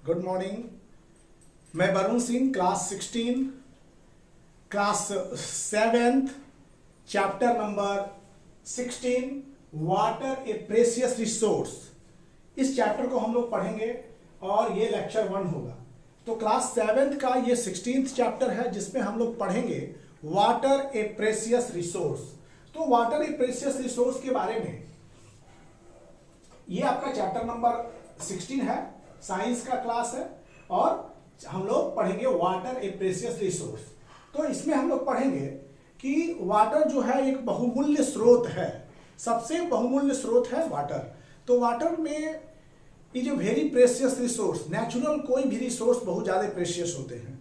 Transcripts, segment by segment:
Good morning. मैं Varun Singh, class 16, class 7th, chapter number 16, water a precious resource. इस chapter को हम लोग पढ़ेंगे और ये लेक्चर 1 होगा। तो क्लास 7th का ये 16th चैप्टर है जिसमें हम लोग पढ़ेंगे वाटर ए प्रेशियस रिसोर्स। तो वाटर ए प्रेशियस रिसोर्स के बारे में ये आपका चैप्टर नंबर 16 है, साइंस का क्लास है और हम लोग पढ़ेंगे वाटर ए प्रेशियस रिसोर्स। तो इसमें हम लोग पढ़ेंगे कि वाटर जो है एक बहुमूल्य स्रोत है, सबसे बहुमूल्य स्रोत है वाटर। तो वाटर में ये जो वेरी प्रेशियस रिसोर्स, नेचुरल कोई भी रिसोर्स बहुत ज़्यादा प्रेशियस होते हैं,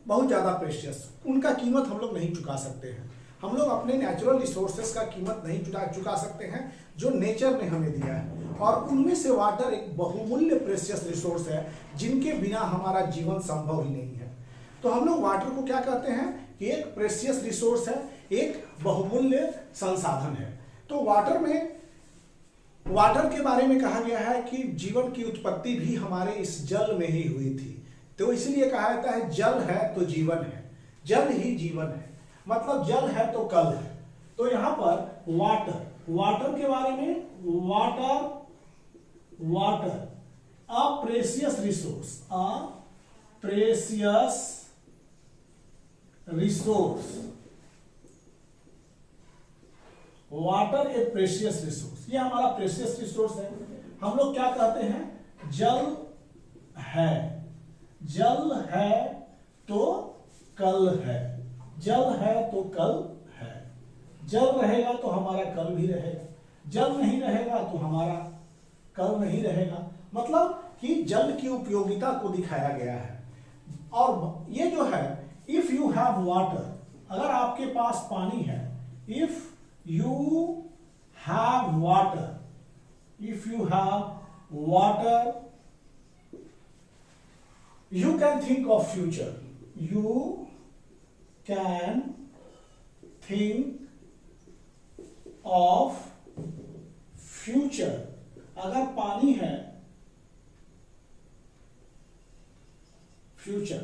बहुत ज़्यादा प्रेशियस, उनका कीमत हम लोग नहीं चुका सकते हैं। हम लोग अपने नेचुरल रिसोर्सेस का कीमत नहीं चुका सकते हैं जो नेचर ने हमें दिया है, और उनमें से वाटर एक बहुमूल्य प्रेशियस रिसोर्स है जिनके बिना हमारा जीवन संभव ही नहीं है। तो हम लोग वाटर को क्या कहते हैं कि एक प्रेशियस रिसोर्स है, एक बहुमूल्य संसाधन है। तो वाटर के बारे में कहा गया है कि जीवन की उत्पत्ति भी हमारे इस जल में ही हुई थी। तो इसलिए कहा जाता है जल है तो जीवन है, जल ही जीवन है, मतलब जल है तो कल है। तो यहां पर वाटर के बारे में water a precious resource, water a precious resource, ये हमारा प्रेशियस रिसोर्स है। हम लोग क्या कहते हैं, जल है तो कल है, जल है तो कल है। जल रहेगा तो हमारा कल भी रहेगा, जल नहीं रहेगा तो हमारा कल नहीं रहेगा। मतलब कि जल की उपयोगिता को दिखाया गया है। और ये जो है, इफ यू हैव वाटर, अगर आपके पास पानी है, if you have water, you can think of future, you can think of future। अगर पानी है, फ्यूचर,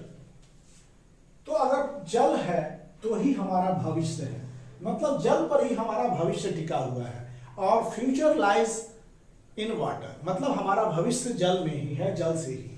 तो अगर जल है तो ही हमारा भविष्य है, मतलब जल पर ही हमारा भविष्य टिका हुआ है। और फ्यूचर लाइज इन वाटर, मतलब हमारा भविष्य जल में ही है, जल से ही है।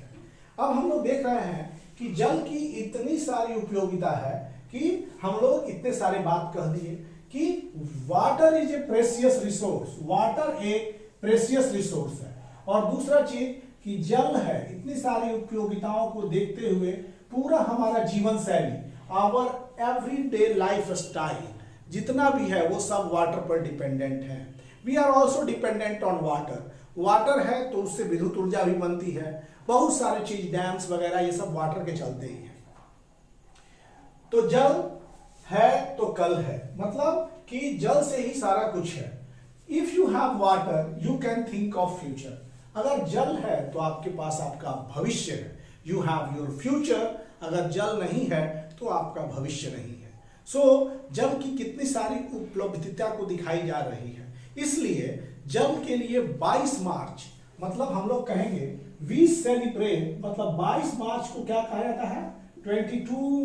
अब हम लोग देख रहे हैं कि जल की इतनी सारी उपयोगिता है कि हम लोग इतने सारे बात कह दिए कि water is a precious resource, water एक प्रेशियस रिसोर्स है। और दूसरा चीज कि जल है, इतनी सारी उपयोगिताओं को देखते हुए पूरा हमारा जीवन शैली, आवर एवरीडे लाइफ स्टाइल जितना भी है वो सब वाटर पर डिपेंडेंट है। We are also dependent on water. Water है तो उससे विद्युत ऊर्जा भी बनती है, बहुत सारे चीज, डैम्स वगैरह, ये सब वाटर के चलते ही है। तो जल है तो कल है, मतलब कि जल से ही सारा कुछ है। If you have water you can think of future. अगर जल है तो आपके पास आपका भविष्य है, यू हैव योर फ्यूचर। अगर जल नहीं है तो आपका भविष्य नहीं है। सो जल की कितनी सारी उपलब्धता को दिखाई जा रही है। इसलिए जल के लिए 22 मार्च, मतलब हम लोग कहेंगे वी सेलिब्रेट, मतलब 22 मार्च को क्या कहा जाता है, 22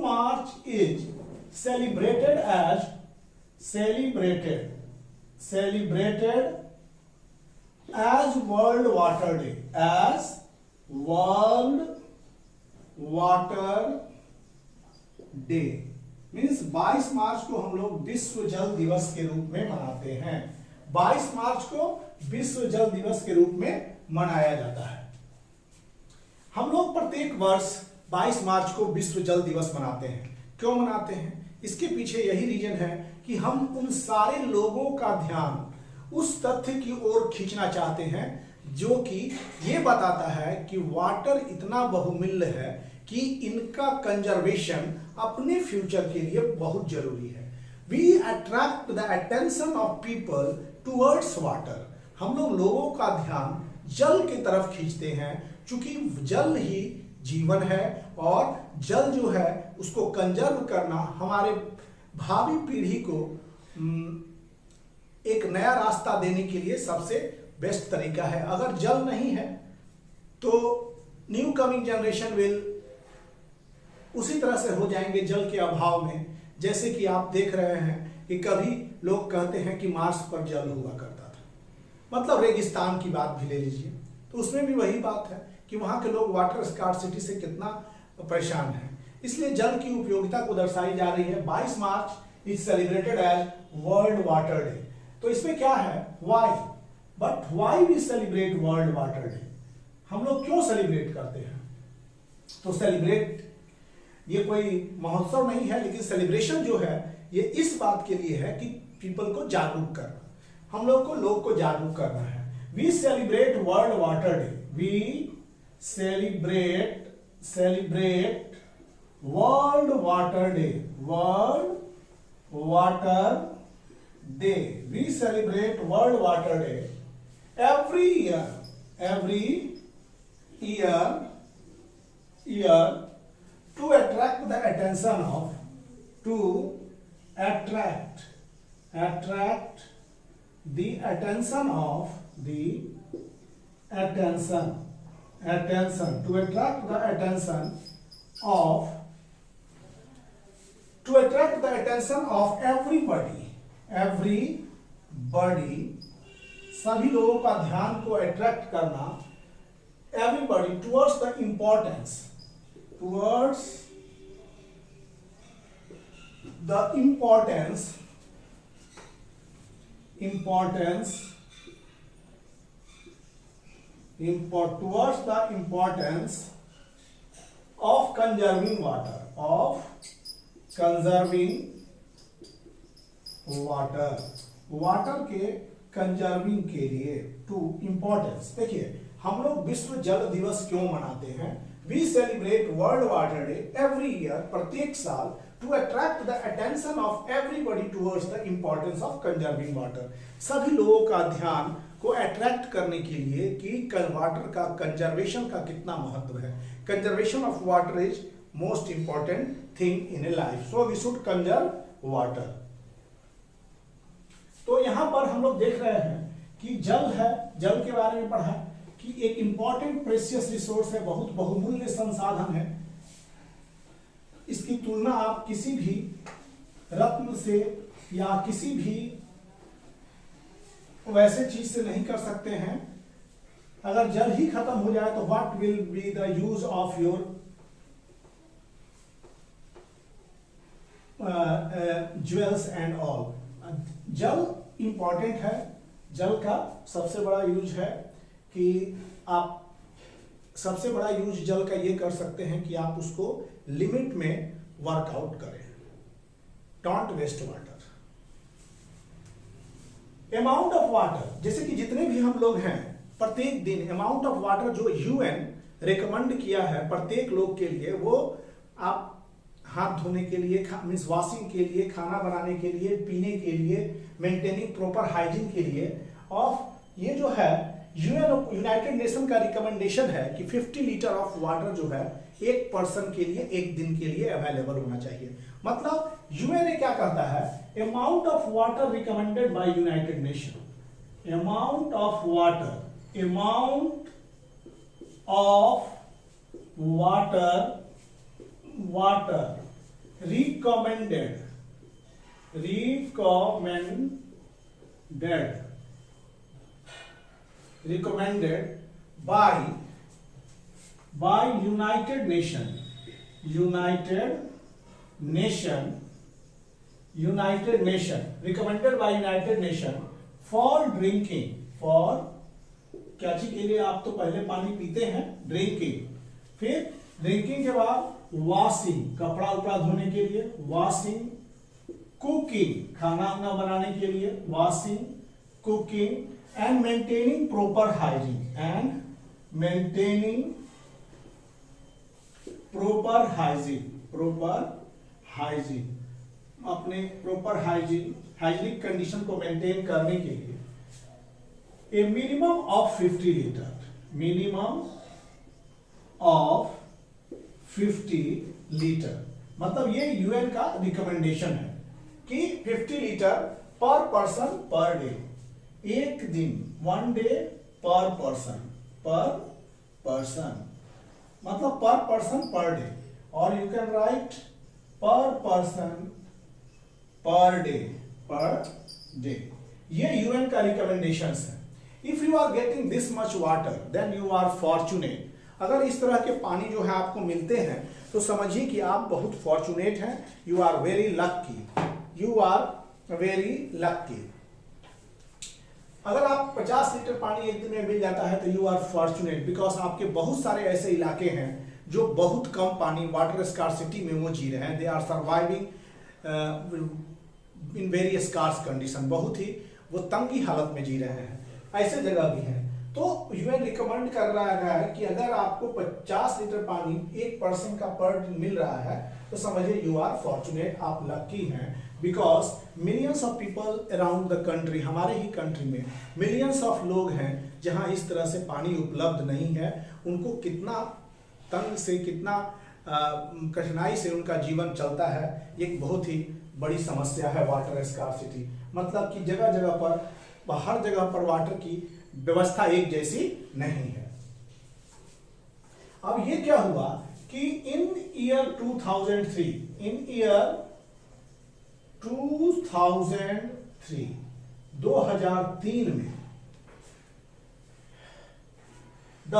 March is celebrated as world water day, as world water day. Means 22 March को हम लोग विश्व जल दिवस के रूप में मनाते हैं। 22 मार्च को विश्व जल दिवस के रूप में मनाया जाता है। हम लोग प्रत्येक वर्ष 22 मार्च को विश्व जल दिवस मनाते हैं। क्यों मनाते हैं? इसके पीछे यही रीजन है कि हम उन सारे लोगों का ध्यान उस तथ्य की ओर खींचना चाहते हैं जो कि ये बताता है कि वाटर इतना बहुमूल्य है कि इनका कंजर्वेशन अपने फ्यूचर के लिए बहुत जरूरी है। We attract the attention of people towards water. हम लोगों का ध्यान जल की तरफ खींचते हैं, क्योंकि जल ही जीवन है और जल जो है उसको कंजर्व करना हमारे भावी पीढ़ी को एक नया रास्ता देने के लिए सबसे बेस्ट तरीका है। अगर जल नहीं है तो न्यू कमिंग जनरेशन विल उसी तरह से हो जाएंगे जल के अभाव में। जैसे कि आप देख रहे हैं कि कभी लोग कहते हैं कि मार्स पर जल हुआ करता था, मतलब रेगिस्तान की बात भी ले लीजिए, तो उसमें भी वही बात है कि वहां के लोग वाटर स्कार्सिटी से कितना परेशान हैं। इसलिए जल की उपयोगिता को दर्शाई जा रही है। 22 March is celebrated as world water day. तो इसमें क्या है, why, but why we celebrate world water day, हम लोग क्यों सेलिब्रेट करते हैं? तो सेलिब्रेट ये कोई महोत्सव नहीं है, लेकिन सेलिब्रेशन जो है ये इस बात के लिए है कि पीपल को जागरूक करना, हम लोग को जागरूक करना है। We celebrate world water day, we celebrate world water day, world water day, we celebrate world water day every year to attract the attention of, to attract the attention of, to attract the attention of everybody, सभी लोगों का ध्यान को attract करना, everybody towards the importance of conserving water के conserving के लिए, to importance. देखिए हम लोग विश्व जल दिवस क्यों मनाते हैं? We celebrate world water day every year, प्रत्येक साल, to attract the attention of everybody towards the importance of conserving water, सभी लोगों का ध्यान को अट्रैक्ट करने के लिए कि वाटर का कंजर्वेशन का कितना महत्व है। Conservation of water is most important thing in a life, so we should conserve water. तो यहां पर हम लोग देख रहे हैं कि जल है, जल के बारे में पढ़ा कि एक इंपॉर्टेंट प्रेशियस रिसोर्स है, बहुत बहुमूल्य संसाधन है। इसकी तुलना आप किसी भी रत्न से या किसी भी वैसे चीज से नहीं कर सकते हैं। अगर जल ही खत्म हो जाए तो what will be the use of your jewels and all. जल इंपॉर्टेंट है, जल का सबसे बड़ा यूज है कि आप सबसे बड़ा यूज जल का ये कर सकते हैं कि आप उसको लिमिट में वर्कआउट करें, don't waste water. Amount of water, जैसे कि जितने भी हम लोग हैं प्रत्येक दिन अमाउंट ऑफ वाटर जो यूएन रिकमेंड किया है प्रत्येक लोग के लिए, वो आप हाथ धोने के लिए, मीन्स वॉशिंग के लिए, खाना बनाने के लिए, पीने के लिए, मेंटेनिंग प्रॉपर हाइजीन के लिए, और ये जो है यूनाइटेड नेशन का रिकमेंडेशन है कि 50 लीटर ऑफ वाटर जो है एक पर्सन के लिए एक दिन के लिए अवेलेबल होना चाहिए। मतलब यूएनए क्या कहता है, amount of water recommended by United nation, amount of water recommended by United Nation recommended by United Nation for drinking, for क्या चीज के लिए? आप तो पहले पानी पीते हैं, ड्रिंकिंग, फिर ड्रिंकिंग के बाद वॉशिंग, कपड़ा उपड़ा धोने के लिए, वॉशिंग, कुकिंग, खाना वाना बनाने के लिए, washing, cooking, and maintaining proper hygiene, अपने प्रॉपर हाइजीनिक कंडीशन को मेंटेन करने के लिए ए मिनिमम ऑफ 50 लीटर, मतलब ये यूएन का रिकमेंडेशन है कि 50 लीटर पर पर्सन पर डे एक दिन, 1 डे पर पर्सन मतलब पर पर्सन पर डे, और you can write per person per day. ये यूएन का रिकमेंडेशंस है। If you are getting this much water then you are fortunate. अगर इस तरह के पानी जो है आपको मिलते हैं तो समझिए कि आप बहुत फॉर्चुनेट हैं, यू आर वेरी लक्की। अगर आप 50 लीटर पानी एक दिन में मिल जाता है तो यू आर फॉर्चुनेट, बिकॉज आपके बहुत सारे ऐसे इलाके हैं जो बहुत कम पानी, वाटर स्कार्सिटी में वो जी रहे हैं, they are surviving in very scarce condition, बहुत ही वो तंगी हालत में जी रहे हैं, ऐसे जगह भी हैं। तो यूएन रिकमेंड कर रहा है कि अगर आपको 50 लीटर पानी एक पर्सन का पर दिन मिल रहा है तो समझिए यू आर फॉर्चुनेट, आप लकी हैं, because millions of people around the country, हमारे ही कंट्री में मिलियंस ऑफ लोग हैं जहां इस तरह से पानी उपलब्ध नहीं है। उनको कितना तंग से, कितना कठिनाई से उनका जीवन चलता है, एक बहुत ही बड़ी समस्या है वाटर स्कार्सिटी। मतलब कि जगह जगह पर, हर जगह पर वाटर की व्यवस्था एक जैसी नहीं है। अब ये क्या हुआ कि इन ईयर 2003 में the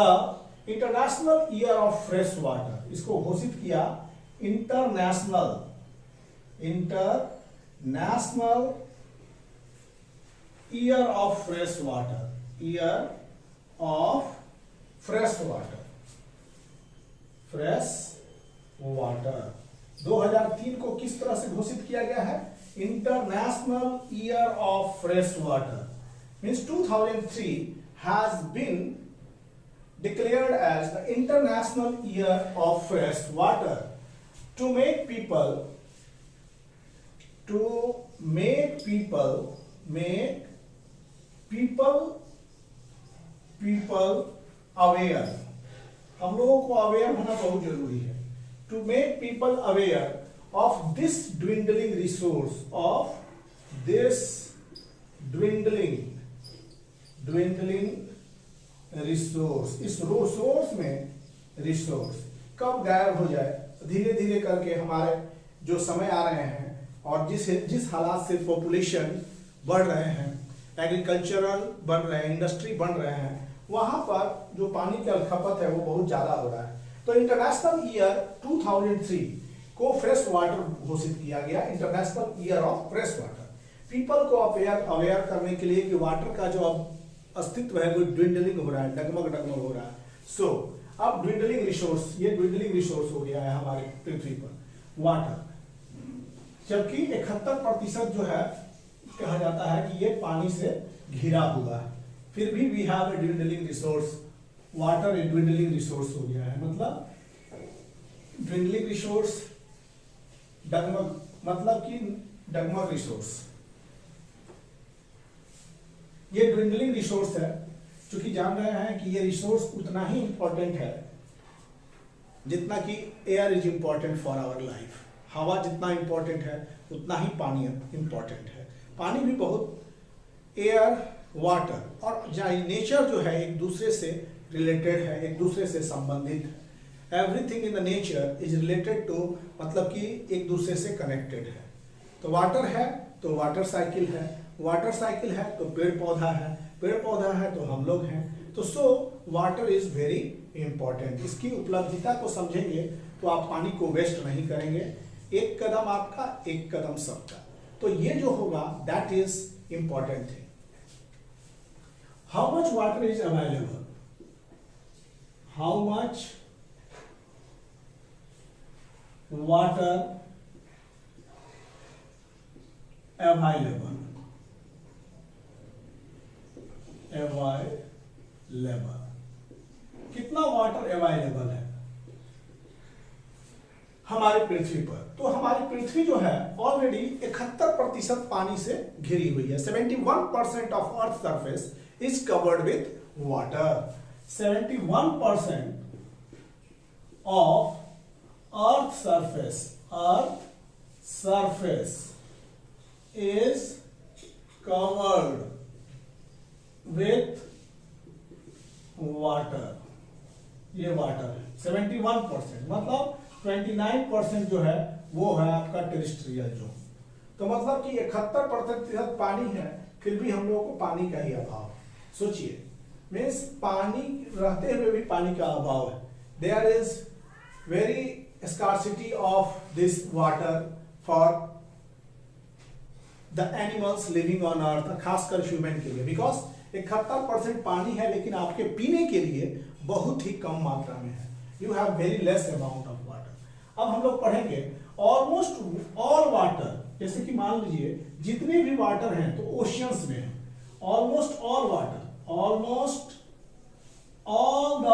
international year of fresh water, इसको घोषित किया international year of fresh water, 2003 को किस तरह से घोषित किया गया है? International year of fresh water, means 2003 has been declared as the International Year of Fresh Water to make people aware। हम लोगों को अवेयर होना बहुत जरूरी है। To make people aware of this dwindling resource, इस रिसोर्स में, रिसोर्स कब गायब हो जाए, धीरे धीरे करके हमारे जो समय आ रहे हैं और जिस हालात से पॉपुलेशन बढ़ रहे हैं, एग्रीकल्चरल बढ़ रहे हैं, इंडस्ट्री बन रहे हैं, वहां पर जो पानी का खपत है वो बहुत ज्यादा हो रहा है। तो इंटरनेशनल ईयर 2003 को फ्रेश वाटर घोषित किया गया, international year of fresh water, people को अवेयर करने के लिए कि वाटर का जो अब अस्तित्व है वो ड्विंडलिंग हो रहा है, डगमग हो रहा है। सो अब ड्विंडलिंग रिसोर्स, ये ड्विंडलिंग रिसोर्स हो गया है हमारे पृथ्वी पर वाटर, जबकि 71% जो है कहा जाता है कि ये पानी से घिरा हुआ है, फिर भी we have a dwindling resource, water a dwindling resource हो गया है। मतलब ड्विंडलिंग रिसोर्स, डगमग मतलब कि डगमग रिसोर्स, ये ड्विंडलिंग रिसोर्स है, क्योंकि जान रहे हैं कि ये रिसोर्स उतना ही इंपॉर्टेंट है जितना कि air is important for our life. हवा जितना इंपॉर्टेंट है उतना ही पानी इंपॉर्टेंट है। पानी भी बहुत, एयर, वाटर और नेचर जो है एक दूसरे से रिलेटेड है, एक दूसरे से संबंधित है। Everything in the nature is related to, मतलब कि एक दूसरे से कनेक्टेड है। तो वाटर है तो वाटर साइकिल है, वाटर साइकिल है तो पेड़ पौधा है, पेड़ पौधा है तो हम लोग हैं। तो so water is very important. इसकी उपलब्धिता को समझेंगे तो आप पानी को वेस्ट नहीं करेंगे। एक कदम आपका, एक कदम सबका। तो ये जो होगा that is important thing. How much water is available, how much water available, कितना वाटर अवेलेबल है हमारी पृथ्वी पर? तो हमारी पृथ्वी जो है ऑलरेडी 71% पानी से घिरी हुई है। 71% of earth surface is covered with water. 71% of earth surface is covered with water, ये वाटर है 71%, मतलब 29% जो है वो है आपका टेरेस्ट्रियल जोन। तो मतलब कि 71% पानी है, फिर भी हम लोगों को पानी का ही अभाव है। सोचिए, मीन्स पानी रहते हुए भी पानी का अभाव है। There is very scarcity of this water for the animals living on earth, खासकर ह्यूमन के लिए, बिकॉज 71% पानी है लेकिन आपके पीने के लिए बहुत ही कम मात्रा में है। You have very less amount of water. अब हम लोग पढ़ेंगे ऑलमोस्ट ऑल वाटर, जैसे कि मान लीजिए जितने भी वाटर हैं तो ओशियंस में है। Almost all water, almost all the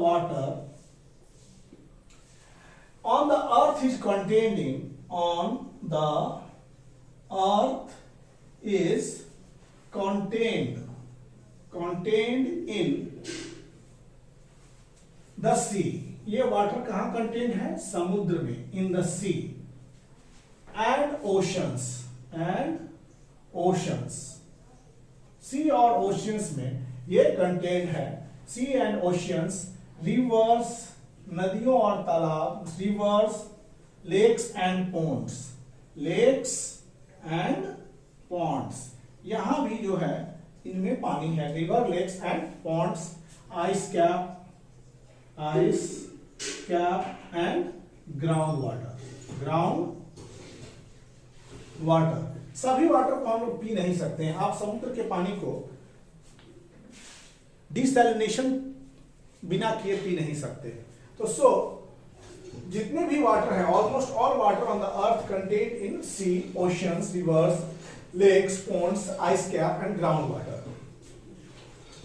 water on the earth is contained in, on the earth is contained in the sea। ये वाटर कहां कंटेन है? समुद्र में, in the sea and oceans, sea और ओशियंस में ये कंटेन है। सी and oceans, reverse, नदियों और तालाब, रिवर्स, लेक्स एंड पॉन्ड्स, यहां भी जो है इनमें पानी है। River, lakes and ponds, ice cap and ground water. सभी वाटर को हम लोग पी नहीं सकते हैं। आप समुद्र के पानी को डिसैलिनेशन बिना किए पी नहीं सकते। तो जितने भी वाटर है, almost all water on the earth contain in sea, oceans, rivers, lakes, ponds, ice cap and ground water.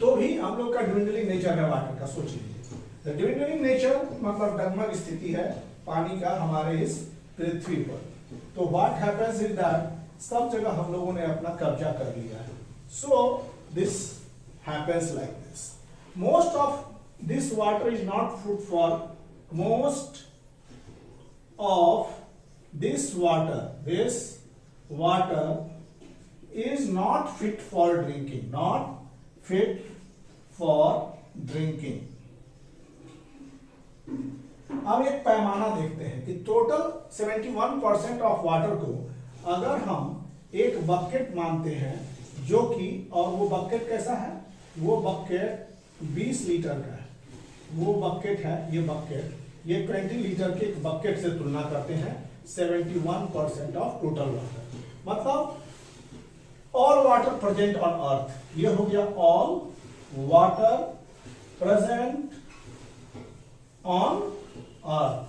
तो भी हम लोग का ड्विंडलिंग नेचर है वाटर का। सोच लीजिए, ड्विंडलिंग नेचर मतलब डगमग स्थिति है पानी का हमारे इस पृथ्वी पर। तो व्हाट हैपेंस इज दैट सब जगह हम लोगों ने अपना कब्जा कर लिया है। So this happens like this. Most of this water is not fit for, most of this water is not fit for drinking, अब एक पैमाना देखते हैं कि टोटल 71% ऑफ वाटर को अगर हम एक बकेट मानते हैं, जो कि, और वो बकेट कैसा है? वो बकेट 20 लीटर का है। वो बकेट है, ये 20 लीटर के एक बकेट से तुलना करते हैं 71% ऑफ टोटल वाटर। मतलब all water present on earth, ये हो गया all water present on earth.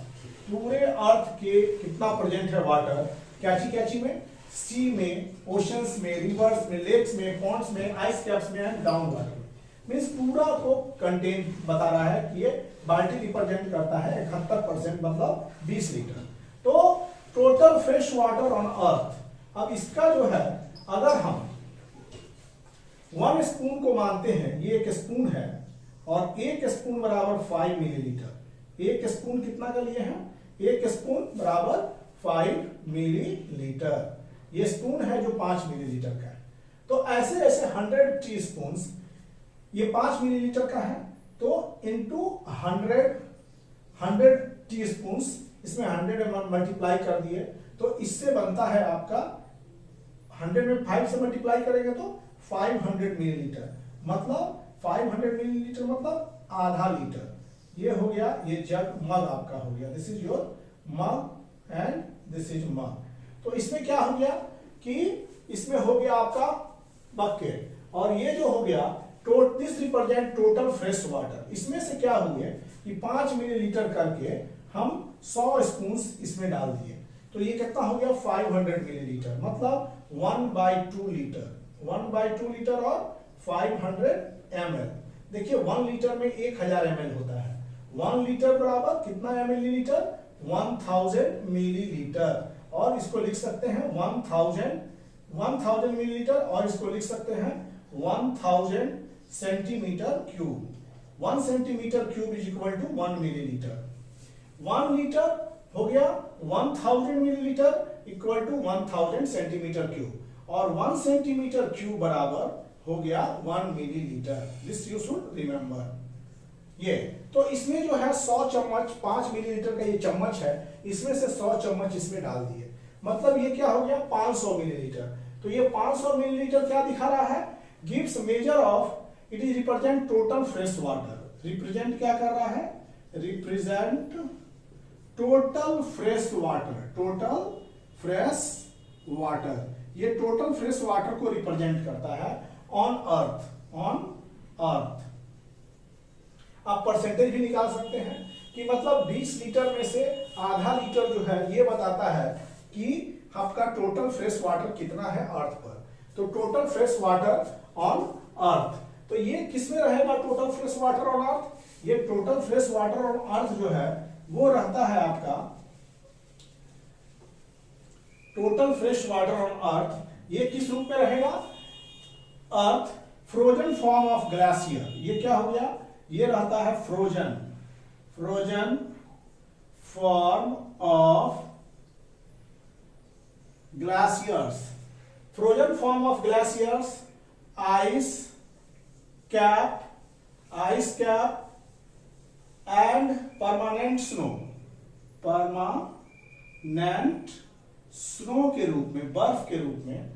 पूरे अर्थ के कितना प्रेजेंट है वाटर? कैची में? सी में, ओशंस में, रिवर्स में, लेक्स में, पॉन्ड्स में, आइस कैप्स में एंड ग्राउंड वाटर में। मीन्स पूरा को कंटेन बता रहा है कि ये बाल्टी रिप्रेजेंट करता है 71%, मतलब 20 लीटर। तो टोटल फ्रेश वाटर ऑन अर्थ। अब इसका जो है, अगर हम 1 स्पून को मानते हैं, ये 1 स्पून है, और 1 स्पून बराबर 5 मिलीलीटर। 1 स्पून कितना का लिए हैं? 1 स्पून बराबर 5 मिलीलीटर। ये स्पून है जो 5 मिलीलीटर का है। तो ऐसे 100 टी स्पून, ये 5 मिलीलीटर का है, तो इंटू 100 टी स्पून, इसमें 100 मल्टीप्लाई कर दिए, तो इससे बनता है आपका 100 में 5 से मल्टीप्लाई करेंगे तो 500 मिलीलीटर। मतलब 500 मिलीलीटर मतलब आधा लीटर। ये हो गया, ये जग, मग आपका हो गया। This is your mug and this is mug. तो इसमें क्या हो गया कि इसमें हो गया आपका बकेट, और ये जो हो गया this represent total fresh water. इसमें से क्या हुए कि 5 मिलीलीटर करके हम 100 स्पून इसमें डाल दिए, तो ये कितना हो गया? 500 मिलीलीटर, मतलब 1/2 लीटर। 1/2 लीटर और 500 ml। देखिए 1 लीटर में 1000 ml होता है। 1 लीटर बराबर कितना मिलीलीटर? 1000 मिलीलीटर। और इसको लिख सकते हैं 1000 मिलीलीटर, और इसको लिख सकते हैं 1000 centimetre cube. 1 centimetre cube is equal to 1 millilitre. 1 litre हो गया 1000 millilitre equal to 1000 centimetre cube, और 1 सेंटीमीटर क्यूब बराबर हो गया 1 millilitre. This you should remember. ये तो इसमें जो है 100 चम्मच, 5 मिलीलीटर का ये चम्मच है, इसमें से 100 चम्मच इसमें डाल दिए, मतलब ये क्या हो गया 500 मिलीलीटर। तो ये 500 मिलीलीटर क्या दिखा रहा है, gives measure of, it is represent total fresh water. Represent क्या कर रहा है, represent total fresh water, total fresh water, ये टोटल फ्रेश वाटर को रिप्रेजेंट करता है ऑन अर्थ, ऑन अर्थ। आप परसेंटेज भी निकाल सकते हैं कि मतलब 20 लीटर में से आधा लीटर जो है ये बताता है कि आपका टोटल फ्रेश वाटर कितना है अर्थ पर। तो total fresh water on earth, तो ये किसमें रहेगा total fresh water on earth, ये total fresh water on earth जो है वो रहता है आपका, total fresh water on earth ये किस रूप में रहेगा, earth frozen form of glacier, ये क्या हो गया, ये रहता है frozen, frozen form of glaciers, frozen form of glaciers, ice cap, ice cap and permanent snow, permanent snow के रूप में, बर्फ के रूप में,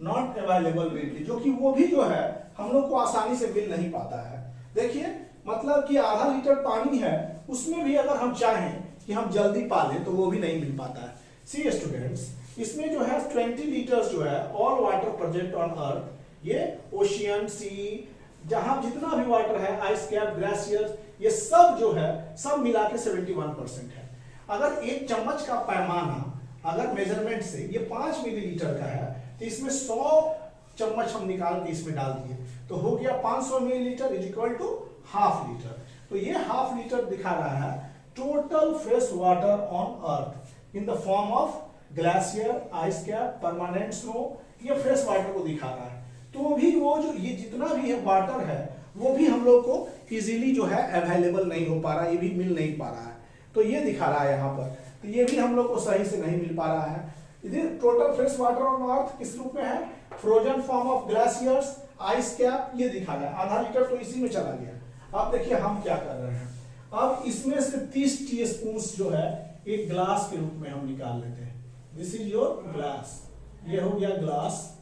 नॉट अवेलेबल रेडली, जो कि वो भी जो है हम लोग को आसानी से मिल नहीं पाता है। देखिए मतलब कि आधा लीटर पानी है, उसमें भी अगर हम चाहें कि हम जल्दी पा लें तो वो भी नहीं मिल पाता है। सी स्टूडेंट्स, इसमें जो है 20 लीटर्स जो है all water present on earth, ये ओशियन, सी, जहां जितना भी वाटर है, आइस कैप, ग्लेशियर्स, ये सब जो है सब मिला के 71% है। अगर एक चम्मच का पैमाना अगर मेजरमेंट से ये 5 मिलीलीटर का है तो इसमें 100 चम्मच हम निकाल के इसमें डाल दिए तो हो गया 500 millilitre is equal to half litre. तो ये हाफ लीटर दिखा रहा है total fresh water on earth in the form of glacier, ice cap, permanent snow, ये फ्रेश वाटर को दिखा रहा है। तो भी वो जो ये जितना भी है वाटर है वो भी हम लोग को इजीली जो है अवेलेबल नहीं हो पा रहा है, ये भी मिल नहीं पा रहा है। तो ये दिखा रहा है यहाँ पर, तो ये भी हम लोग को सही से नहीं मिल पा रहा है। इधर टोटल फ्रेश वाटर ऑन अर्थ किस रूप में है, frozen form of glaciers, ice cap, ये दिखा रहा है। आधा लीटर तो इसी में चला गया। अब देखिए हम क्या कर रहे हैं, अब इसमें से 30 टीस्पून जो है एक ग्लास के रूप में हम निकाल लेते हैं। दिस इज योर ग्लास, ये हो गया ग्लास,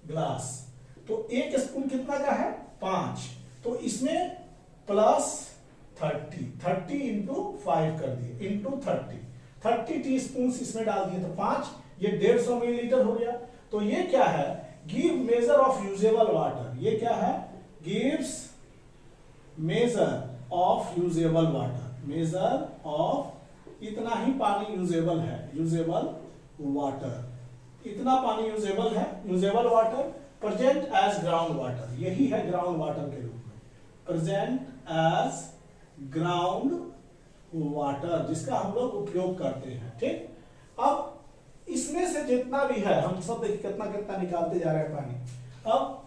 ग्लास। तो एक स्पून कितना का है 5, तो इसमें प्लस 30 इंटू 5 कर दिए, इंटू 30 टीस्पून इसमें डाल दिए तो 5, ये 150 मिलीलीटर हो गया। तो ये क्या है, give measure of usable water, ये क्या है, gives measure of usable water, measure of इतना ही पानी यूजेबल है, यूजेबल वाटर, इतना पानी यूजेबल है, usable water present as ground water, यही है ग्राउंड वाटर के रूप में, प्रेजेंट एज ग्राउंड वाटर, जिसका हम लोग उपयोग करते हैं। ठीक, अब इसमें से जितना भी है हम सब देखिए कितना कितना निकालते जा रहे हैं पानी। अब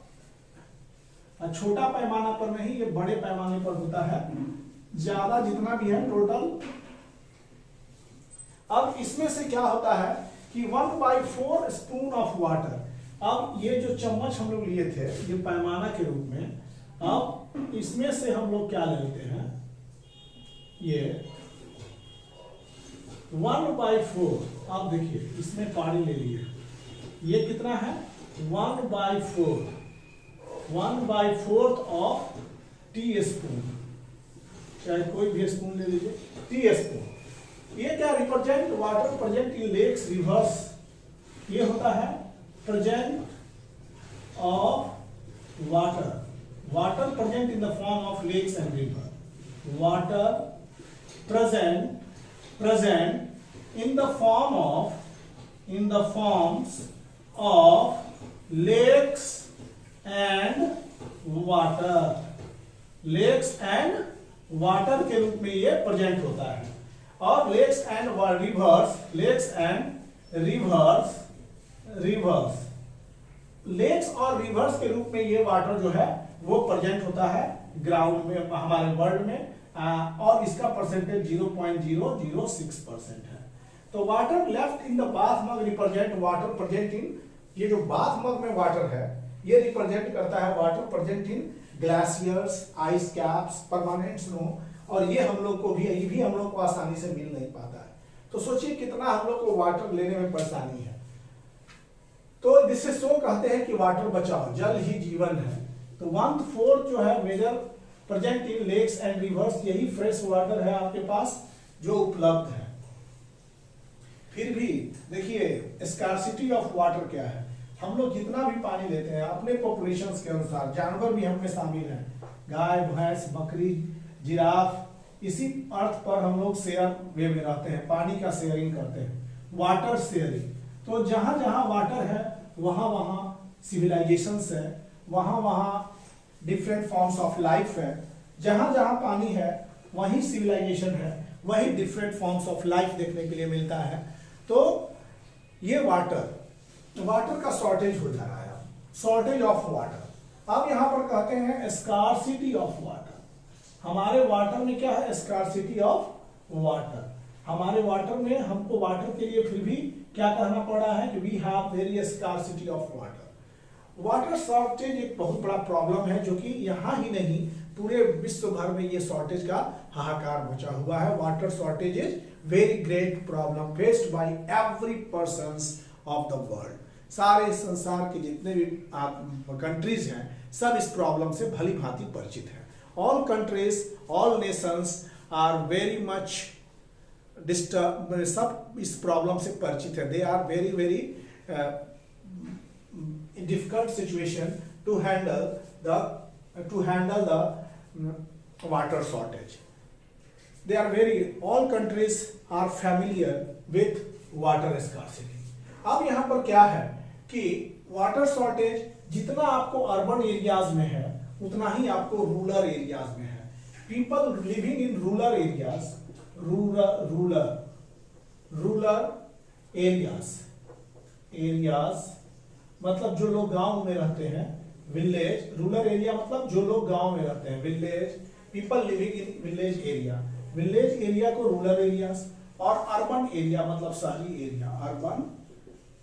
छोटा पैमाना पर नहीं, ये बड़े पैमाने पर होता है, ज्यादा जितना भी है टोटल। अब इसमें से क्या होता है कि 1/4 स्पून ऑफ वाटर, अब ये जो चम्मच हम लोग लिए थे ये पैमाना के रूप में, अब इसमें से हम लोग क्या ले लेते हैं, ये 1/4, आप देखिए इसमें पानी ले लिए, ये कितना है 1/4 ऑफ टी स्पून, चाहे कोई भी स्पून ले लीजिए, टी स्पून। ये क्या represent water present in lakes, rivers, ये होता है present of water, water present in the form of lakes and river, water present in the forms of lakes and water, lakes and water के रूप में ये present होता है। और lakes and rivers, lakes and rivers, lakes और rivers के रूप में ये वाटर जो है वो प्रेजेंट होता है ग्राउंड में, हमारे वर्ल्ड में, और इसका परसेंटेज 0.006% है। तो water left in the bath mug represent water present इन, ये जो बाथ मग में वाटर है ये रिप्रेजेंट करता है वाटर प्रेजेंट इन glaciers, ice caps, permanent snow, और ये हम लोग को भी, ये भी हम लोग को आसानी से मिल नहीं पाता है। तो सोचिए कितना हम लोग को वाटर लेने में परेशानी है। तो जिससे सो कहते हैं कि वाटर बचाओ, जल ही जीवन है। तो 1/4 जो है major present in lakes and rivers, यही फ्रेश वाटर है आपके पास जो उपलब्ध है। फिर भी देखिए स्कार्सिटी ऑफ वाटर क्या है, हम लोग जितना भी पानी लेते हैं अपने पॉपुलेशन के अनुसार, जानवर भी हमें शामिल हैं, गाय, भैंस, बकरी, जिराफ, इसी अर्थ पर हम लोग शेयर वे में रहते हैं, पानी का शेयरिंग करते हैं, वाटर शेयरिंग। तो जहां जहां वाटर है वहां वहां सिविलाइजेशंस है, वहां वहां डिफरेंट फॉर्म्स ऑफ लाइफ है। जहां जहां पानी है वहीं सिविलाइजेशन है, वही डिफरेंट फॉर्म्स ऑफ लाइफ देखने के लिए मिलता है। तो ये वाटर का शॉर्टेज हो जा रहा है, शॉर्टेज ऑफ वाटर। अब यहां पर कहते हैं स्कार्सिटी ऑफ वाटर। हमारे वाटर में क्या है, स्कार्सिटी ऑफ वाटर। हमारे वाटर में हमको वाटर के लिए फिर भी क्या कहना पड़ा है कि we have very scarcity of water. Water shortage एक बहुत बड़ा प्रॉब्लम है जो कि यहाँ ही नहीं पूरे विश्व भर में ये शॉर्टेज का हाहाकार मचा हुआ है। Water shortage is very great problem faced by every persons of the world. सारे संसार के जितने भी कंट्रीज हैं सब इस प्रॉब्लम से भली भांति परिचित हैं। All countries, all nations are very much disturb, सब इस प्रॉब्लम से परिचित है। They are very very difficult situation to handle the water shortage. They are all countries are familiar with water scarcity. अब यहाँ पर क्या है कि वाटर शॉर्टेज जितना आपको अर्बन एरियाज में है उतना ही आपको रूरल एरियाज में है। People living in rural areas, rural areas मतलब जो लोग गांव में रहते हैं, विलेज, रूरल एरिया मतलब जो लोग गांव में रहते हैं, village, people living in village area, village area को रूरल एरियाज, और अर्बन एरिया मतलब शहरी एरिया, अर्बन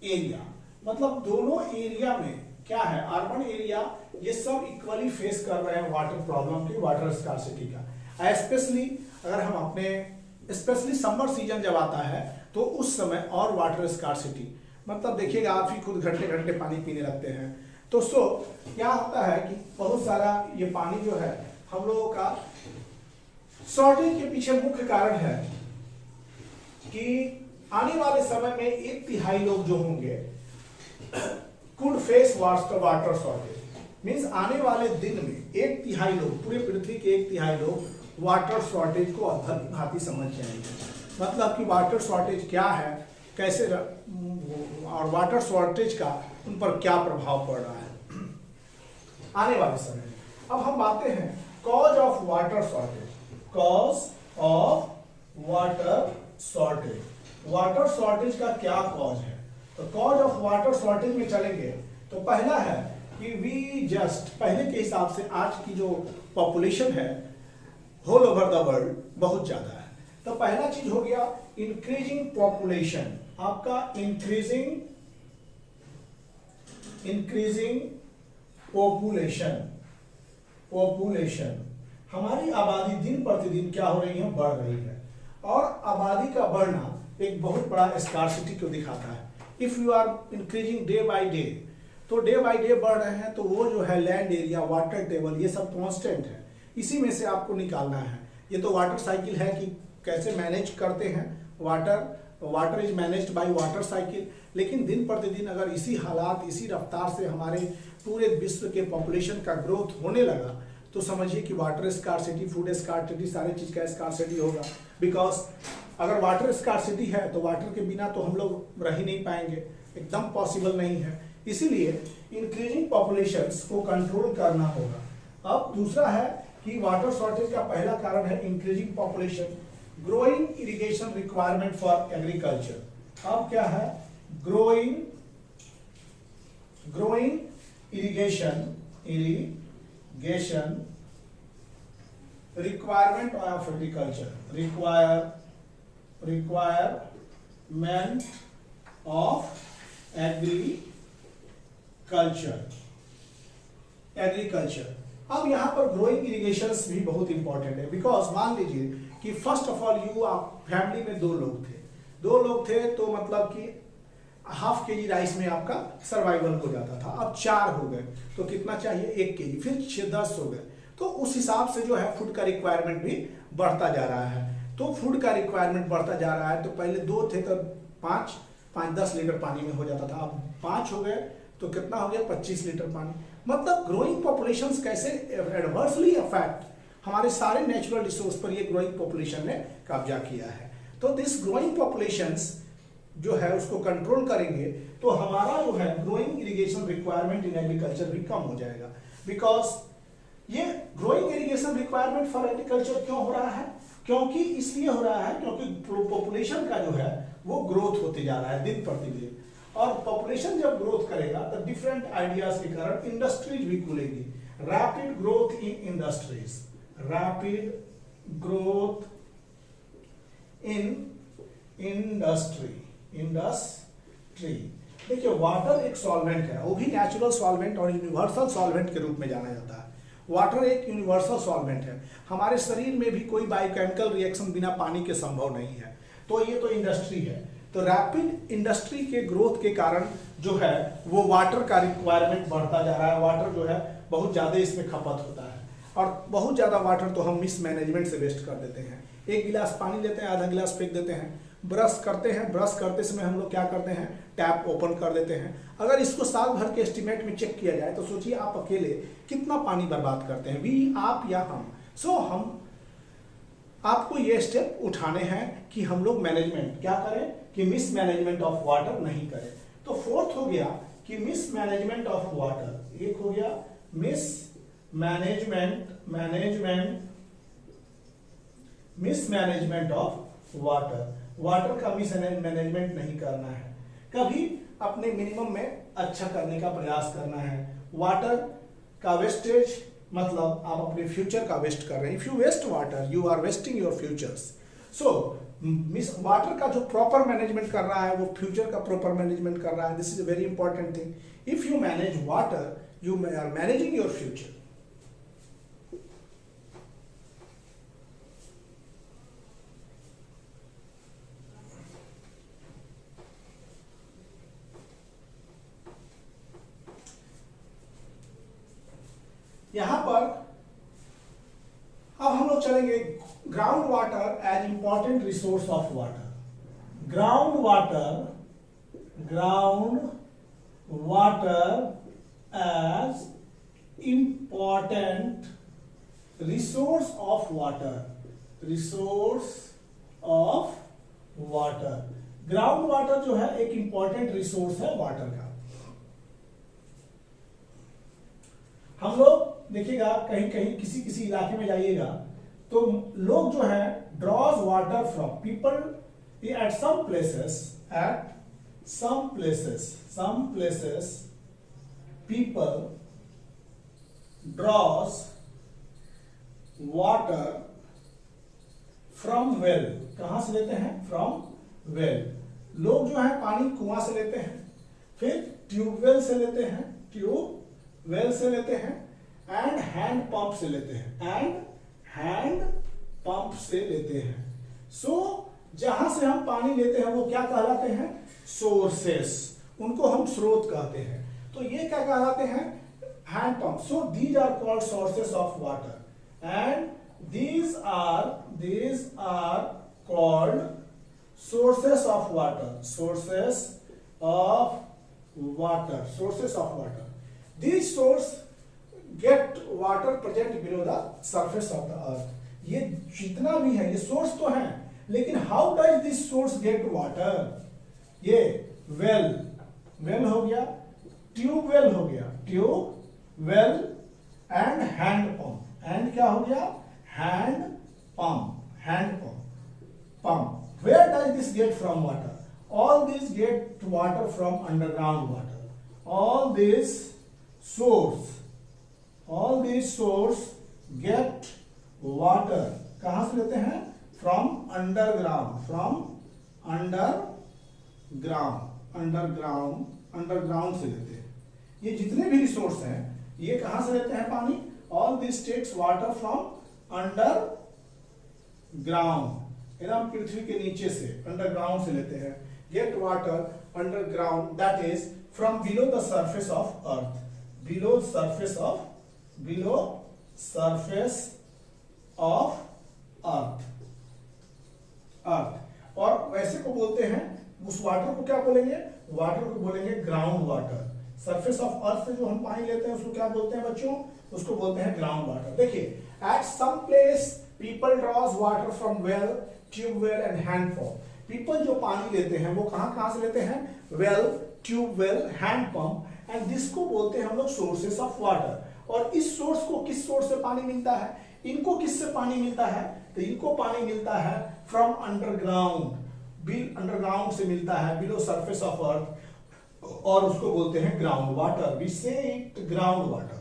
एरिया मतलब दोनों एरिया में क्या है, अर्बन एरिया, ये सब इक्वली फेस कर रहे हैं वाटर प्रॉब्लम की, वाटर स्कार्सिटी का। स्पेशली अगर हम अपने स्पेशली समर सीजन जब आता है तो उस समय और वाटर स्कार्सिटी, मतलब देखिएगा आप ही खुद घंटे घंटे पानी पीने लगते हैं। तो क्या होता है कि बहुत सारा ये पानी जो है हम लोगों का शॉर्टेज के पीछे मुख्य कारण है कि आने वाले समय में 1/3 लोग जो होंगे could face water shortage. Means आने वाले दिन में 1/3 लोग, पूरे पृथ्वी के 1/3 लोग वाटर शॉर्टेज को भली भांति समझ जाएंगे। मतलब कि वाटर शॉर्टेज क्या है, कैसे और वाटर शॉर्टेज का उन पर क्या प्रभाव पड़ रहा है आने वाले समय में। अब हम बातें हैं cause of water shortage. Cause of water shortage, water shortage का क्या कॉज है? तो कॉज ऑफ वाटर शॉर्टेज में चलेंगे तो पहला है कि पहले के हिसाब से आज की जो पॉपुलेशन है होल ओवर द वर्ल्ड बहुत ज्यादा है। तो पहला चीज हो गया इंक्रीजिंग पॉपुलेशन, आपका इंक्रीजिंग पॉपुलेशन। हमारी आबादी दिन प्रतिदिन क्या हो रही है, बढ़ रही है, और आबादी का बढ़ना एक बहुत बड़ा स्कार्सिटी को दिखाता है। If you are increasing day by day, तो डे बाय डे बढ़ रहे हैं तो वो जो है लैंड एरिया, वाटर टेबल, ये सब कांस्टेंट है, इसी में से आपको निकालना है। ये तो वाटर साइकिल है कि कैसे मैनेज करते हैं water is managed by water cycle. लेकिन दिन प्रतिदिन अगर इसी हालात, इसी रफ्तार से हमारे पूरे विश्व के पॉपुलेशन का ग्रोथ होने लगा तो समझिए कि वाटर स्कार्सिटी, फूड स्कार्सिटी, सारी चीज का स्कार्सिटी होगा। बिकॉज अगर वाटर स्कार्सिटी है तो वाटर के बिना तो हम लोग रह ही नहीं पाएंगे, एकदम पॉसिबल नहीं है। इसीलिए इंक्रीजिंग पॉपुलेशंस को कंट्रोल करना होगा। अब दूसरा है कि वाटर शॉर्टेज का पहला कारण है increasing population, growing irrigation requirement for agriculture. अब क्या है, growing irrigation requirement of agriculture, requirement of agriculture. Agriculture. अब यहाँ पर ग्रोइंग इरिगेशंस भी बहुत इंपॉर्टेंट है, बिकॉज मान लीजिए कि फर्स्ट ऑफ ऑल आप फैमिली में दो लोग थे तो मतलब कि ½ kg राइस में आपका सर्वाइवल हो जाता था। अब 4 हो गए तो कितना चाहिए, 1 kg, फिर 6-10 हो गए। तो उस हिसाब से जो है फूड का रिक्वायरमेंट भी बढ़ता जा रहा है। तो फूड का रिक्वायरमेंट बढ़ता जा रहा है, तो पहले 2 थे तो 5-10 लीटर पानी में हो जाता था, अब 5 हो गए तो कितना हो गया, 25 लीटर पानी। मतलब ग्रोइंग पॉपुलेशंस कैसे एडवर्सली अफेक्ट हमारे सारे नेचुरल रिसोर्स पर ये ग्रोइंग पॉपुलेशन ने कब्जा किया है। तो दिस ग्रोइंग पॉपुलेशंस जो है उसको कंट्रोल करेंगे तो हमारा जो है growing irrigation requirement in agriculture भी कम हो जाएगा। बिकॉज ये growing irrigation requirement for agriculture क्यों हो रहा है, क्योंकि इसलिए हो रहा है क्योंकि पॉपुलेशन का जो है वो ग्रोथ होते जा रहा है दिन प्रतिदिन, और पॉपुलेशन जब ग्रोथ करेगा तो डिफरेंट आइडियाज के कारण इंडस्ट्रीज भी खुलेगी। Rapid growth in industries, rapid growth in industry. देखिए वाटर एक सॉल्वेंट है, वो भी नेचुरल सॉल्वेंट और यूनिवर्सल सॉल्वेंट के रूप में जाना जाता है। वाटर एक यूनिवर्सल सॉल्वेंट है, हमारे शरीर में भी कोई बायोकेमिकल रिएक्शन बिना पानी के संभव नहीं है। तो ये तो इंडस्ट्री है। तो रैपिड इंडस्ट्री के ग्रोथ के कारण जो है वो वाटर का रिक्वायरमेंट बढ़ता जा रहा है। वाटर जो है बहुत ज़्यादा इसमें खपत होता है, और बहुत ज़्यादा वाटर तो हम मिसमैनेजमेंट से वेस्ट कर देते हैं। 1 गिलास पानी लेते हैं, आधा गिलास फेंक देते हैं। ब्रश करते हैं, ब्रश करते समय हम लोग क्या करते हैं, टैप ओपन कर देते हैं। अगर इसको साल भर के एस्टिमेट में चेक किया जाए तो सोचिए आप अकेले कितना पानी बर्बाद करते हैं, भी आप या हम। हम आपको ये स्टेप उठाने हैं कि हम लोग मैनेजमेंट क्या करें कि मिस मैनेजमेंट ऑफ वाटर नहीं करें। तो फोर्थ हो गया कि मिस मैनेजमेंट ऑफ वाटर। एक हो गया miss management of water. Water का मिस मैनेजमेंट नहीं करना है, कभी अपने मिनिमम में अच्छा करने का प्रयास करना है। वाटर का वेस्टेज मतलब आप अपने फ्यूचर का वेस्ट कर रहे हैं। If you waste water you are wasting your futures. So miss water का जो प्रॉपर मैनेजमेंट कर रहा है वो फ्यूचर का प्रॉपर मैनेजमेंट कर रहा है। This is a very important thing. If you manage water you are managing your future. यहां पर अब हम लोग चलेंगे ground water as important resource of water. Ground water as important resource of water. Ground water जो है एक important resource है वाटर का। हम लोग देखिएगा कहीं कहीं किसी किसी इलाके में जाइएगा तो लोग जो है draws water from people at some places people draws water from well. कहां से लेते हैं, फ्रॉम वेल। लोग जो है पानी कुआं से लेते हैं, फिर ट्यूबवेल से लेते हैं, ट्यूबवेल से लेते हैं, एंड हैंड पंप से लेते हैं। सो जहां से हम पानी लेते हैं वो क्या कहलाते हैं, सोर्सेस। उनको हम स्रोत कहते हैं। तो ये क्या कहलाते हैं, hand pump. So these are called sources of water and these are called sources of water. These sources get water present below the surface of the earth. ये जितना भी है ये सोर्स तो है, लेकिन how does this source get water. ये well हो गया, ट्यूबवेल हो गया, tubewell and hand pump. And क्या हो गया, hand pump. Where does this get from water? All these get water from underground water. All these source get water कहां से लेते हैं, from underground से लेते हैं। ये जितने भी रिसोर्स हैं ये कहां से लेते हैं पानी? All this takes water from under ground, एकदम पृथ्वी के नीचे से, अंडरग्राउंड से लेते हैं। Get water underground, that is from below the surface of earth, below surface of earth. और वैसे को बोलते हैं, उस वाटर को क्या बोलेंगे? वाटर को बोलेंगे ग्राउंड वाटर। सरफेस ऑफ अर्थ से जो हम पानी लेते हैं उसको क्या बोलते हैं बच्चों? उसको बोलते हैं ग्राउंड वाटर। देखिए, at some place people draws water from well, tubewell and handpump. People जो पानी लेते हैं वो कहां से लेते हैं? Well, tubewell, handpump, and this को बोलते हैं हम लोग सोर्सेस ऑफ वाटर। और इस सोर्स को, किस सोर्स से पानी मिलता है? इनको किससे पानी मिलता है? तो इनको पानी मिलता है फ्रॉम अंडरग्राउंड, अंडरग्राउंड से मिलता है, बिलो सरफेस ऑफ अर्थ, और उसको बोलते हैं ग्राउंड वाटर। वी से इट ग्राउंड वाटर,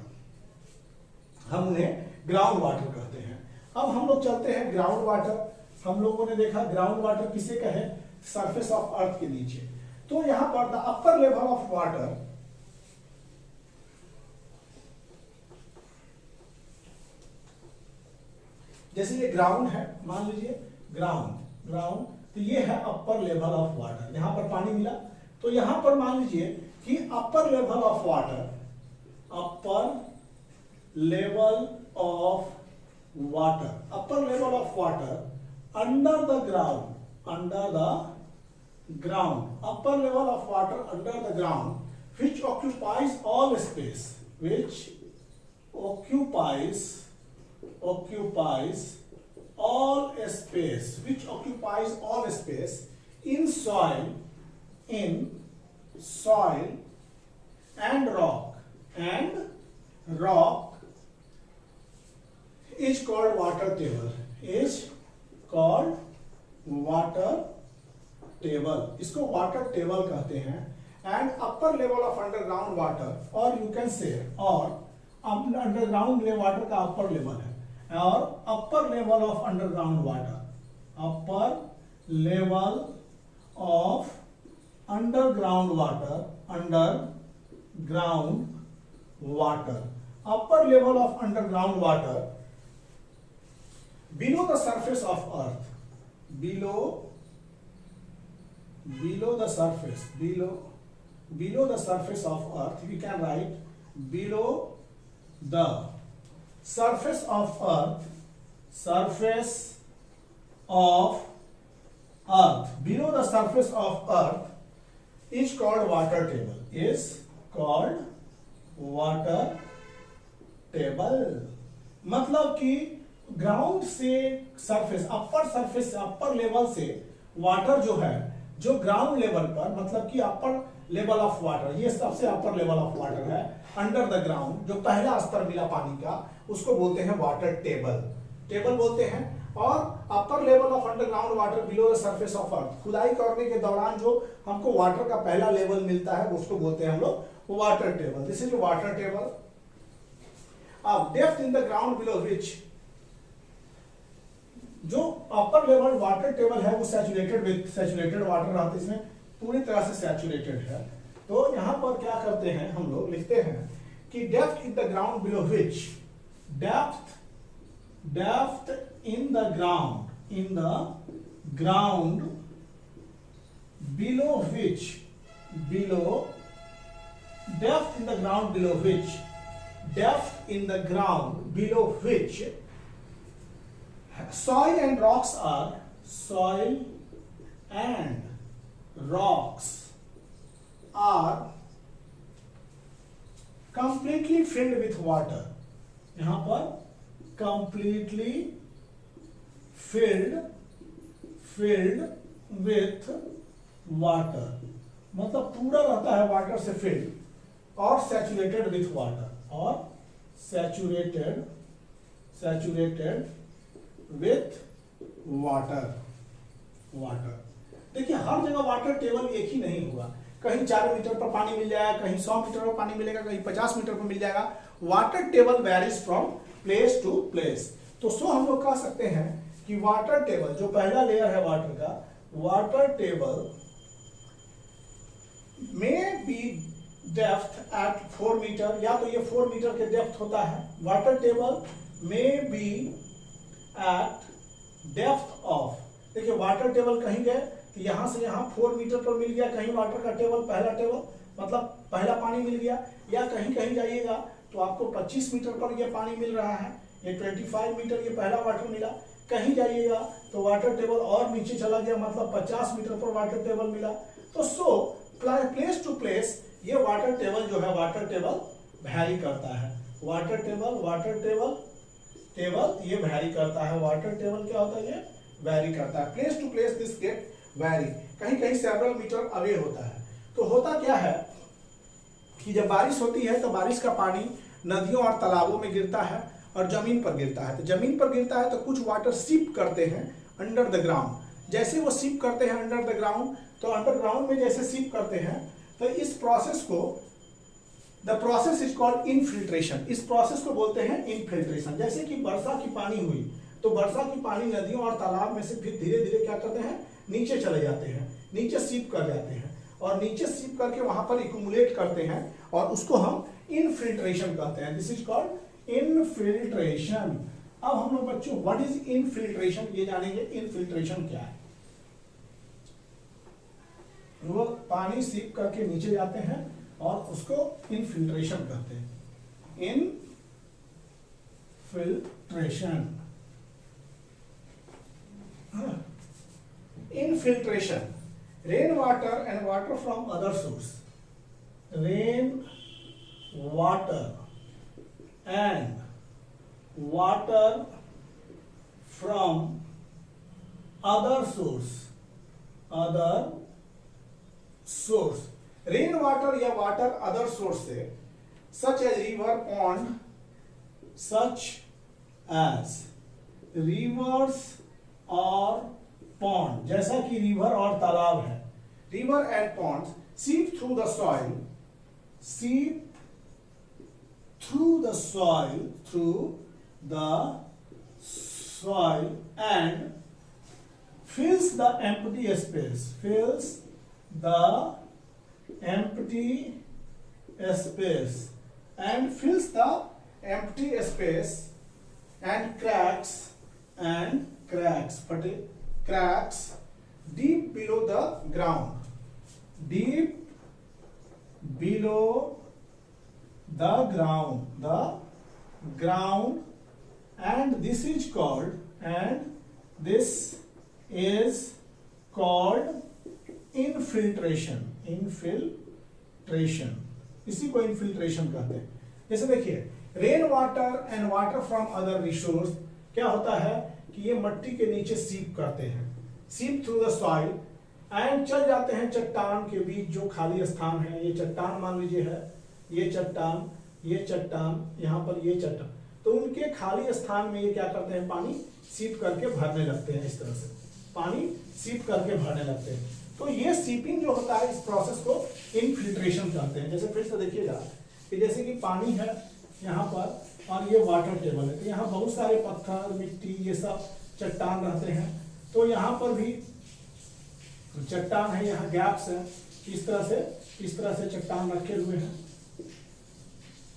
हम उन्हें ग्राउंड वाटर कहते हैं। अब हम लोग चलते हैं ग्राउंड वाटर। हम लोगों ने देखा ग्राउंड वाटर किसे कहे? सरफेस ऑफ अर्थ के नीचे। तो यहां पर the upper level of water, जैसे ये ग्राउंड है, मान लीजिए ग्राउंड, तो ये है अपर लेवल ऑफ वाटर। यहां पर पानी मिला, तो यहां पर मान लीजिए कि upper level of water, upper level of water under the ground, upper level of water under the ground, which occupies all space, which occupies all space in soil and rock is called water table, इसको water table कहते हैं। And upper level of underground water, और you can say, और underground water का upper level है, और upper level of underground water, upper level of underground water, below the surface of earth, below the surface of earth, we can write below the surface of earth, below the surface of earth is called water table, मतलब कि ground से surface, upper level से water जो है, जो ground level पर, मतलब कि अपर लेवल ऑफ वाटर, ये सबसे अपर लेवल ऑफ वाटर है, अंडर द ग्राउंड, जो पहला स्तर मिला पानी का, उसको बोलते हैं वाटर टेबल बोलते हैं। और upper level of underground water below the surface of अर्थ, खुदाई करने के दौरान जो हमको वाटर का पहला लेवल मिलता है उसको बोलते हैं हम लोग water table. This is water table. अब depth in the ground below which, जो अपर लेवल वाटर टेबल है वो सैचुरेटेड वाटर रहता है, इसमें पूरी तरह से सैचुरेटेड है। तो यहां पर क्या करते हैं हम लोग, लिखते हैं कि depth in the ground below which, depth in the ground below which, depth in the ground below which soil and rocks are completely filled with water, यहां पर completely filled with water, मतलब पूरा रहता है वाटर से field, और saturated with water, और saturated with water. देखिए हर जगह वाटर टेबल एक ही नहीं होगा, कहीं 4 मीटर पर पानी मिल जाएगा, कहीं 100 मीटर पर पानी मिलेगा, कहीं 50 मीटर पर मिल जाएगा। Water table varies from place to place. तो सो हम लोग कह सकते हैं कि वाटर टेबल, जो पहला लेयर है वाटर का, वाटर टेबल में बी डेप्थ एट 4 मीटर, या तो ये 4 मीटर के डेप्थ होता है। वाटर टेबल में बी एट डेप्थ ऑफ, देखिए वाटर टेबल कहीं गए तो यहां से यहां 4 मीटर पर मिल गया, कहीं वाटर का टेबल, पहला टेबल मतलब पहला पानी मिल गया, या कहीं कहीं जाइएगा तो आपको 25 मीटर पर ये पानी मिल रहा है, ये 25 मीटर ये पहला वाटर मिला। कहीं जाइएगा तो वाटर टेबल और नीचे चला गया, मतलब 50 मीटर पर वाटर टेबल मिला। तो सो प्लेस टू प्लेस ये वाटर टेबल जो है, वाटर टेबल वैरी करता है। वाटर टेबल ये वैरी करता है। वाटर टेबल क्या होता है, ये वैरी करता है। Place to place this get vary, कहीं कहीं सेवरल मीटर अवे होता है। तो होता क्या है कि जब बारिश होती है तो बारिश का पानी नदियों और तालाबों में गिरता है और जमीन पर गिरता है। तो जमीन पर गिरता है तो कुछ वाटर सीप करते हैं अंडर द ग्राउंड। जैसे वो सीप करते हैं अंडर द ग्राउंड, तो अंडरग्राउंड में जैसे सीप करते हैं तो इस प्रोसेस को, the process is called infiltration. इस प्रोसेस को बोलते हैं इनफिल्ट्रेशन। जैसे कि वर्षा की पानी हुई तो वर्षा की पानी नदियों और तालाब में से फिर धीरे धीरे क्या करते हैं, नीचे चले जाते हैं, नीचे सीप कर जाते हैं, और नीचे सीप करके वहां पर इक्यूमुलेट करते हैं, और उसको हम इनफिल्ट्रेशन कहते हैं। This is called infiltration. अब हम लोग बच्चों व्हाट इज इनफिल्ट्रेशन ये जानेंगे। इनफिल्ट्रेशन क्या है? वो पानी सीप करके नीचे जाते हैं और उसको इनफिल्ट्रेशन कहते हैं। Infiltration, infiltration, rain water and water from other source, rain water and water from other source, other source, rain water या वाटर अदर सोर्स से, such as river pond, such as rivers और pond, जैसा कि river और तालाब है, river and pond seep through the soil, seep through the soil and fills the empty space, fills the empty space and fills the empty space and cracks deep below the ground, deep below the ground, and this is called infiltration, इसी को infiltration कहते हैं। जैसे देखिए rain water and water from other resource, क्या होता है कि ये मट्टी के नीचे सीप करते हैं, सीप थ्रू द सॉइल एंड चल जाते हैं चट्टान के बीच जो खाली स्थान है। ये चट्टान मान लीजिए है, ये चट्टान, यहाँ पर ये चट्टान, तो उनके खाली स्थान में ये क्या करते हैं, पानी सीप करके भरने लगते हैं। इस तरह से पानी सीप करके भरने लगते हैं। तो ये सीपिंग जो होता है, इस प्रोसेस को इनफिल्ट्रेशन कहते हैं। जैसे फिर से देखिएगा कि जैसे कि पानी है यहाँ पर और ये वाटर टेबल है, तो यहाँ बहुत सारे पत्थर, मिट्टी, ये सब चट्टान रहते हैं। तो यहाँ पर भी चट्टान है, यहाँ गैप्स है, इस तरह से चट्टान रखे हुए हैं।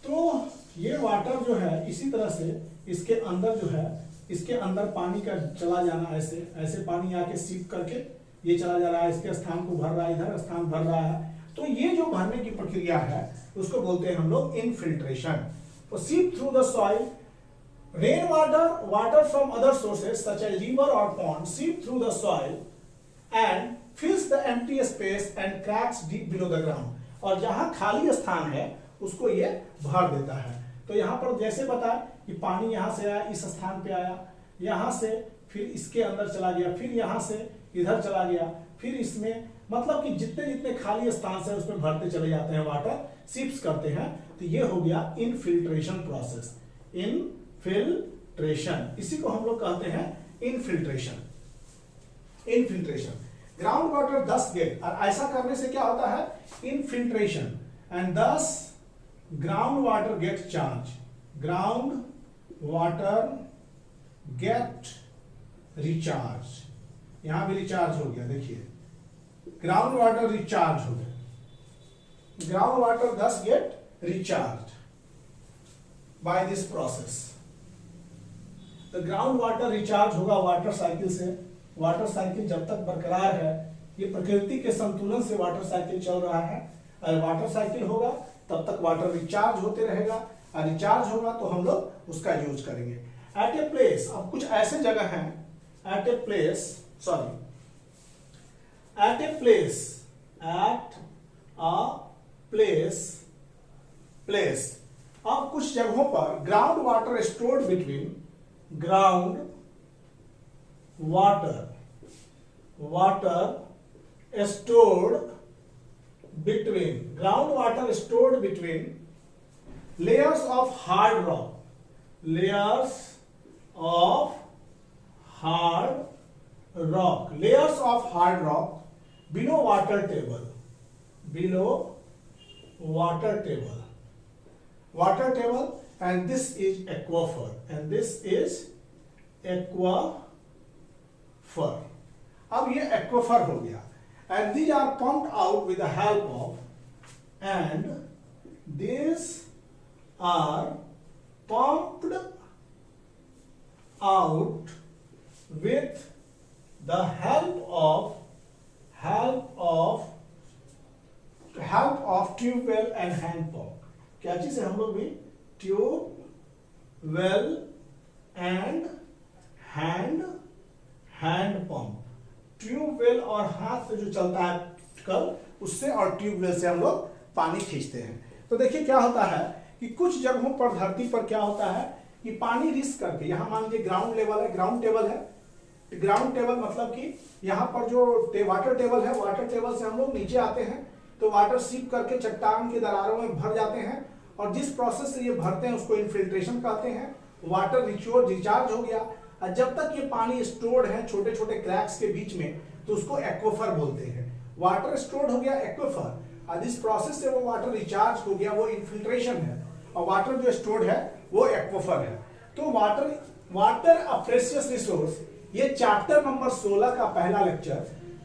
तो ये वाटर जो है इसी तरह से इसके अंदर जो है, इसके अंदर पानी का चला जाना, ऐसे पानी आके सीप करके ये चला जा रहा है, इसके स्थान को भर रहा है, इधर स्थान भर रहा है। तो ये जो भरने की प्रक्रिया है उसको बोलते हैं हम लोग इनफिल्ट्रेशन। तो seep through the soil, rain water, water from other sources such as river और pond seep through the soil and fills the empty space and cracks deep below the ground, और जहां खाली स्थान है उसको ये भर देता है। तो यहाँ पर जैसे बताया कि पानी यहाँ से आया, इस स्थान पे आया, यहाँ से फिर इसके अंदर चला गया, फिर यहाँ से इधर चला गया, फिर इसमें, मतलब कि जितने जितने खाली स्थान से उसमें भरते चले जाते हैं, वाटर सिप्स करते हैं। तो ये हो गया इनफिल्ट्रेशन प्रोसेस, इनफिल्ट्रेशन, इसी को हम लोग कहते हैं infiltration. Ground water thus get, और ऐसा करने से क्या होता है, infiltration, and thus ground water get charge, ground water get recharge, यहां भी रिचार्ज हो गया, देखिए ग्राउंड वाटर रिचार्ज हो गया, ground water thus get recharged by this process. तो ग्राउंड वाटर रिचार्ज होगा वाटर साइकिल से। वाटर साइकिल जब तक बरकरार है, ये प्रकृति के संतुलन से वाटर साइकिल चल रहा है। अगर वाटर साइकिल होगा तब तक वाटर रिचार्ज होते रहेगा, और रिचार्ज होगा तो हम लोग उसका यूज करेंगे। एट ए प्लेस, अब कुछ ऐसे जगह हैं, एट ए प्लेस अब कुछ जगहों पर ground water stored between ground water stored between layers of hard rock below water table, and this is aquifer, अब ये एक्वाफर हो गया, and these are pumped out with the help of tubewell and hand pump. क्या चीज है हम लोग भी? Tubewell and hand pump. Tubewell और हाथ से जो चलता है कल, उससे और ट्यूबवेल से हम लोग पानी खींचते हैं। तो देखिए क्या होता है कि कुछ जगहों पर धरती पर क्या होता है कि पानी रिस करके, यहां मान लीजिए ग्राउंड टेबल है। ग्राउंड टेबल मतलब कि यहाँ पर जो वाटर टेबल है, वाटर टेबल से हम लोग नीचे आते हैं तो वाटर सीप करके चट्टान के दरारों में भर जाते हैं, और जिस प्रोसेस से ये भरते हैं उसको इन्फिल्ट्रेशन कहते हैं। वाटर रिचार्ज हो गया, और जब तक ये पानी स्टोर्ड है छोटे छोटे क्रैक्स के बीच में, तो उसको एक्वाफर बोलते हैं। वाटर स्टोर्ड हो गया एक्वाफर, और जिस प्रोसेस से वो वाटर रिचार्ज हो गया वो इन्फिल्ट्रेशन है, और वाटर जो स्टोर्ड है वो एक्वाफर है। तो वाटर अ प्रेशियस रिसोर्स, ये चैप्टर नंबर 16 का पहला लेक्चर,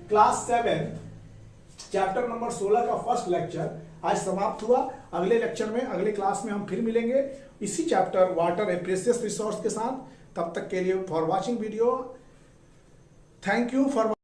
क्लास 7 चैप्टर नंबर 16 का फर्स्ट लेक्चर आज समाप्त हुआ। अगले लेक्चर में, अगले क्लास में हम फिर मिलेंगे इसी chapter water a precious resource के साथ। तब तक के लिए for watching video, thank you for